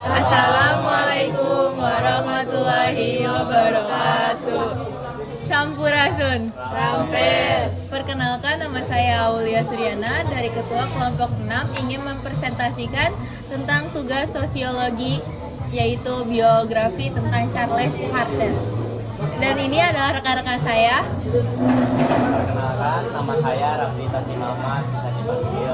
Assalamualaikum warahmatullahi wabarakatuh. Sampurasun. Rampes. Perkenalkan, nama saya Aulia Suryana dari Ketua Kelompok 6 ingin mempresentasikan tentang tugas sosiologi, yaitu biografi tentang Charles Harten. Dan ini adalah rekan-rekan saya. Perkenalkan, nama saya Rafli Tasim Ahmad, bisa dipanggil.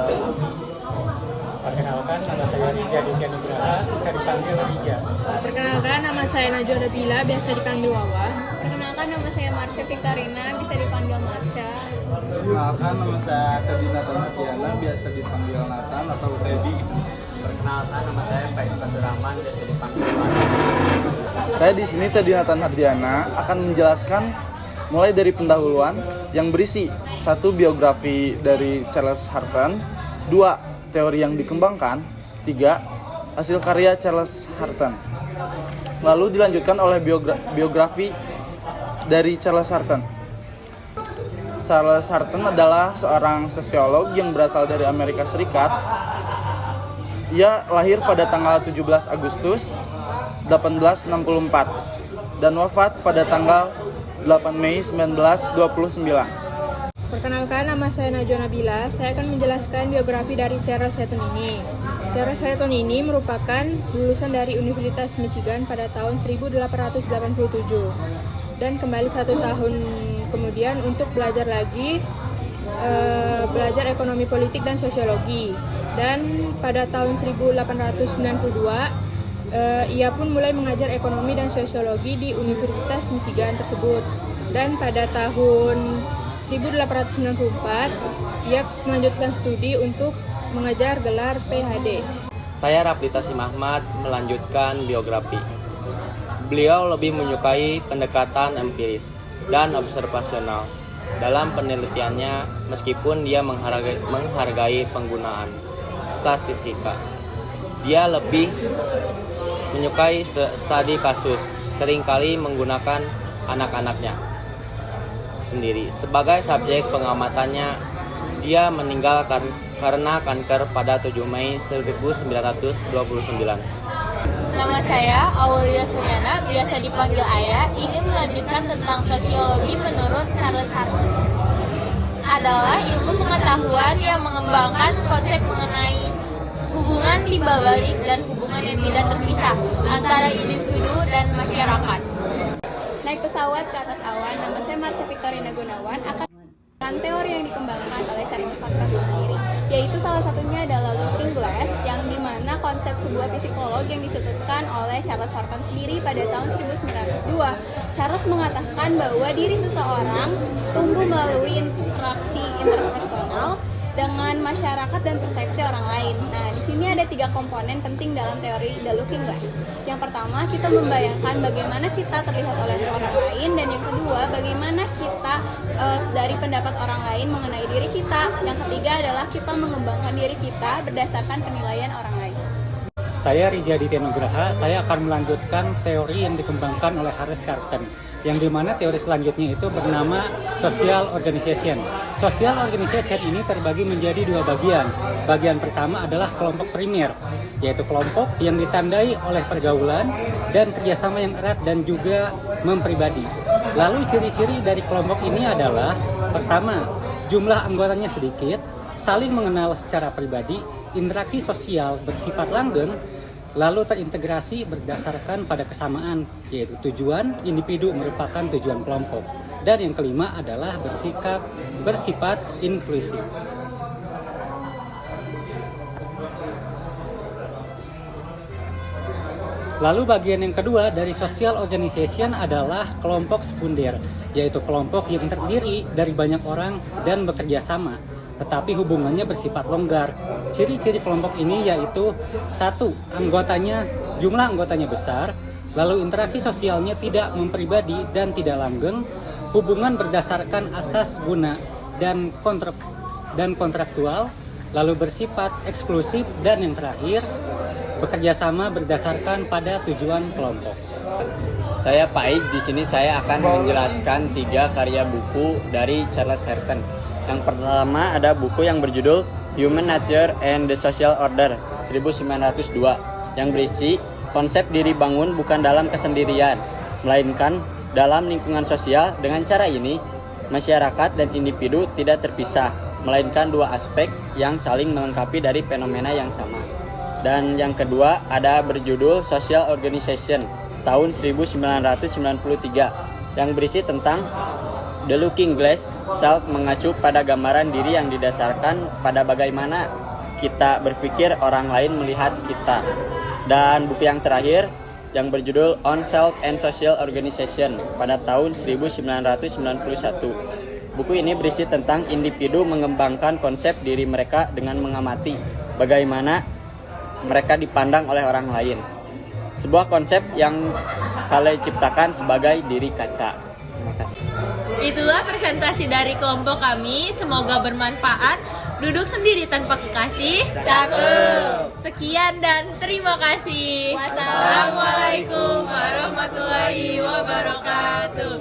Perkenalkan, nama saya Rija Dukian Nugraha, bisa dipanggil Rija. Perkenalkan, nama saya Najwa Nabila, biasa dipanggil Wawa. Perkenalkan, nama saya Marsha Victorina, bisa dipanggil Marsha. Perkenalkan, nama saya Teddy Nathan Hatiana, biasa dipanggil Nathan atau Teddy. Perkenalkan, nama saya Baik Fatur Rahman, biasa dipanggil Fadil. Saya di sini Teddy Nathan Hardiana akan menjelaskan mulai dari pendahuluan yang berisi 1. Biografi dari Charles Harten, 2. Teori yang dikembangkan, 3. Hasil karya Charles Harten. Lalu dilanjutkan oleh biografi dari Charles Harten. Charles Harten adalah seorang sosiolog yang berasal dari Amerika Serikat. Ia lahir pada tanggal 17 Agustus 1864 dan wafat pada tanggal 8 Mei 1929. Perkenalkan, nama saya Najwa Nabila. Saya akan menjelaskan biografi dari Charles Harten ini. Charles Harten ini merupakan lulusan dari Universitas Michigan pada tahun 1887 dan kembali 1 tahun kemudian untuk belajar lagi, belajar ekonomi politik dan sosiologi. Dan pada tahun 1892 ia pun mulai mengajar ekonomi dan sosiologi di Universitas Michigan tersebut. Dan pada tahun 1894 ia melanjutkan studi untuk mengejar gelar PhD. Saya Rafli Tasim Ahmad melanjutkan biografi. Beliau lebih menyukai pendekatan empiris dan observasional dalam penelitiannya, meskipun dia menghargai penggunaan statistika. Dia lebih menyukai studi kasus, seringkali menggunakan anak-anaknya sendiri sebagai subjek pengamatannya. Dia meninggal karena kanker pada 7 Mei 1929. Nama saya Aulia Suryana, biasa dipanggil Ayah, ingin melanjutkan tentang sosiologi menurut Charles Harten. Adalah ilmu pengetahuan yang mengembangkan konsep mengenai hubungan timbal balik dan hubungan yang tidak terpisah antara individu dan masyarakat. Naik pesawat ke atas awan, nama saya Marsha Victorina Gunawan akan teori yang dikembangkan oleh Charles Harten sendiri, yaitu salah satunya adalah looking glass, yang dimana konsep sebuah psikolog yang dicetuskan oleh Charles Harten sendiri pada tahun 1902. Charles mengatakan bahwa diri seseorang tumbuh melalui interaksi interpersonal dengan masyarakat dan persepsi orang lain. Nah, di sini ada 3 komponen penting dalam teori The Looking Glass. Yang pertama, kita membayangkan bagaimana kita terlihat oleh orang lain, dan yang kedua, bagaimana kita dari pendapat orang lain mengenai diri kita. Yang ketiga adalah kita mengembangkan diri kita berdasarkan penilaian orang lain. Saya Rija Dukian Nugraha, saya akan melanjutkan teori yang dikembangkan oleh Charles Harten, yang dimana teori selanjutnya itu bernama Social Organization. Social Organization ini terbagi menjadi 2 bagian. Bagian pertama adalah kelompok primer, yaitu kelompok yang ditandai oleh pergaulan dan kerjasama yang erat dan juga mempribadi. Lalu ciri-ciri dari kelompok ini adalah: pertama, jumlah anggotanya sedikit, saling mengenal secara pribadi, interaksi sosial bersifat langgeng, lalu terintegrasi berdasarkan pada kesamaan, yaitu tujuan individu merupakan tujuan kelompok. Dan yang kelima adalah bersifat inklusif. Lalu bagian yang kedua dari social organization adalah kelompok sekunder, yaitu kelompok yang terdiri dari banyak orang dan bekerja sama, tetapi hubungannya bersifat longgar. Ciri-ciri kelompok ini yaitu: 1. Jumlah anggotanya besar, lalu interaksi sosialnya tidak mempribadi dan tidak langgeng, hubungan berdasarkan asas guna dan kontraktual, lalu bersifat eksklusif, dan yang terakhir, bekerja sama berdasarkan pada tujuan kelompok. Saya Paik, di sini saya akan menjelaskan 3 karya buku dari Charles Harten. Yang pertama ada buku yang berjudul Human Nature and the Social Order 1902 yang berisi Konsep diri bangun bukan dalam kesendirian, melainkan dalam lingkungan sosial. Dengan cara ini, masyarakat dan individu tidak terpisah, melainkan dua aspek yang saling melengkapi dari fenomena yang sama. Dan yang kedua ada berjudul Social Organization tahun 1993 yang berisi tentang The Looking Glass Self, mengacu pada gambaran diri yang didasarkan pada bagaimana kita berpikir orang lain melihat kita. Dan buku yang terakhir yang berjudul On Self and Social Organization pada tahun 1991. Buku ini berisi tentang individu mengembangkan konsep diri mereka dengan mengamati bagaimana mereka dipandang oleh orang lain. Sebuah konsep yang Kale ciptakan sebagai diri kaca. Terima kasih. Itulah presentasi dari kelompok kami. Semoga bermanfaat. Duduk sendiri tanpa kekasih. Cakep. Sekian dan terima kasih. Wassalamualaikum warahmatullahi wabarakatuh.